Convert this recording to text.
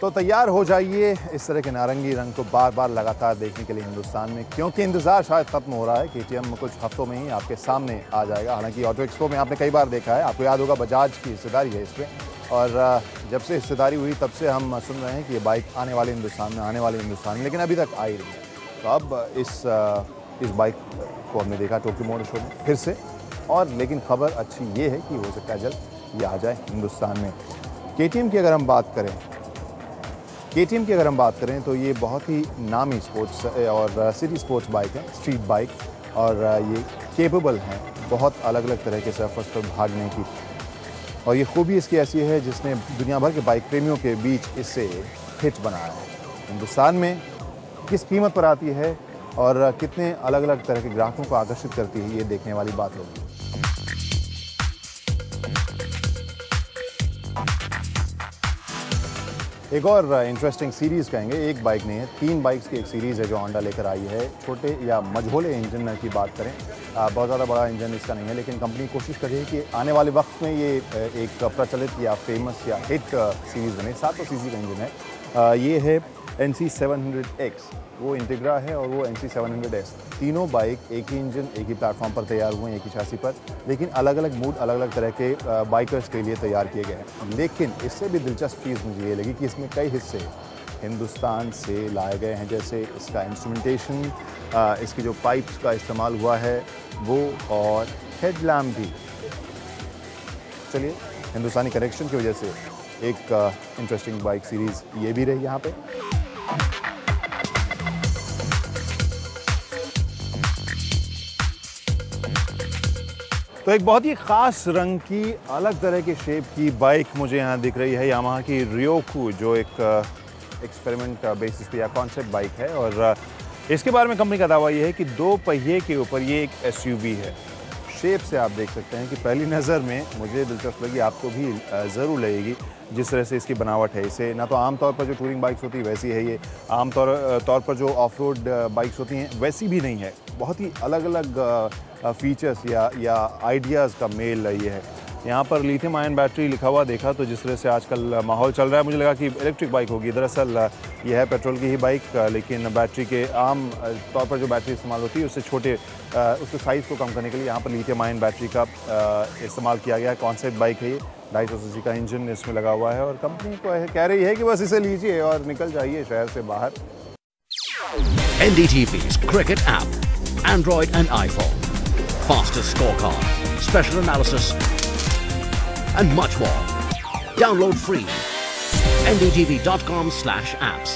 तो तैयार हो जाइए इस तरह के नारंगी रंग को बार बार लगातार देखने के लिए हिंदुस्तान में, क्योंकि इंतज़ार शायद ख़त्म हो रहा है। KTM कुछ हफ्तों में ही आपके सामने आ जाएगा। हालांकि ऑटो एक्सपो में आपने कई बार देखा है, आपको याद होगा बजाज की हिस्सेदारी है इसमें, और जब से हिस्सेदारी हुई तब से हम सुन रहे हैं कि ये बाइक आने वाले हिंदुस्तान में, आने वाले हिंदुस्तान में, लेकिन अभी तक आ ही नहीं है। तो अब इस बाइक को हमने देखा टोक्यो मोटर शो में फिर से, और लेकिन खबर अच्छी ये है कि हो सकता है जल्द ये आ जाए हिंदुस्तान में। KTM की अगर हम बात करें तो ये बहुत ही नामी स्पोर्ट्स और सिटी स्पोर्ट्स बाइक है, स्ट्रीट बाइक, और ये केपेबल हैं बहुत अलग अलग तरह के सर्फर्स पर भागने की। और ये खूबी इसकी ऐसी है जिसने दुनिया भर के बाइक प्रेमियों के बीच इससे हिट बनाया है। हिंदुस्तान में किस कीमत पर आती है और कितने अलग अलग तरह के ग्राहकों को आकर्षित करती है, ये देखने वाली बात होगी। एक और इंटरेस्टिंग सीरीज़ कहेंगे, एक बाइक नहीं है, 3 बाइक्स की एक सीरीज़ है जो होंडा लेकर आई है। छोटे या मझोले इंजन की बात करें, बहुत ज़्यादा बड़ा इंजन इसका नहीं है, लेकिन कंपनी कोशिश कर रही है कि आने वाले वक्त में ये एक प्रचलित या फेमस या हिट सीरीज़ बने। 700 सीसी का इंजन है। ये है NC700X, वो इंटीग्रा है, और वो NC700S। तीनों बाइक एक ही इंजन, एक ही प्लेटफॉर्म पर तैयार हुए हैं, एक ही चासी पर, लेकिन अलग अलग मूड, अलग अलग तरह के बाइकर्स के लिए तैयार किए गए हैं। लेकिन इससे भी दिलचस्प चीज़ मुझे ये लगी कि इसमें कई हिस्से हिंदुस्तान से लाए गए हैं, जैसे इसका इंस्ट्रूमेंटेशन, इसकी जो पाइप्स का इस्तेमाल हुआ है वो, और हेडलैम्प भी। चलिए, हिंदुस्तानी कनेक्शन की वजह से एक इंटरेस्टिंग बाइक सीरीज़ ये भी रही यहाँ पे। तो एक बहुत ही ख़ास रंग की, अलग तरह के शेप की बाइक मुझे यहाँ दिख रही है, यामाहा की रियोकू, जो एक एक्सपेरिमेंट बेसिस पे या कॉन्सेप्ट बाइक है। और इसके बारे में कंपनी का दावा ये है कि 2 पहिए के ऊपर ये एक SUV है। शेप से आप देख सकते हैं कि पहली नज़र में मुझे दिलचस्प लगी, आपको भी ज़रूर लगेगी जिस तरह से इसकी बनावट है। इसे ना तो आमतौर पर जो टूरिंग बाइक्स होती है वैसी है, ये आमतौर पर जो ऑफ रोड बाइक्स होती हैं वैसी भी नहीं है। बहुत ही अलग अलग फीचर्स या आइडियाज़ का मेल ये है। यहाँ पर लिथियम आयन बैटरी लिखा हुआ देखा, तो जिस तरह से आजकल माहौल चल रहा है मुझे लगा कि इलेक्ट्रिक बाइक होगी। दरअसल यह है पेट्रोल की ही बाइक, लेकिन बैटरी के आम तौर पर जो बैटरी इस्तेमाल होती है उससे छोटे, उसके साइज़ को कम करने के लिए यहाँ पर लिथियम आयन बैटरी का इस्तेमाल किया गया है। कॉन्सेप्ट बाइक है ये, 250 सीसी का इंजन इसमें लगा हुआ है, और कंपनी को कह रही है कि बस इसे लीजिए और निकल जाइए शहर से बाहर। NDTV's cricket app, Android and iPhone, fastest scorecard, special analysis, and much more. Download free. ndtv.com/apps.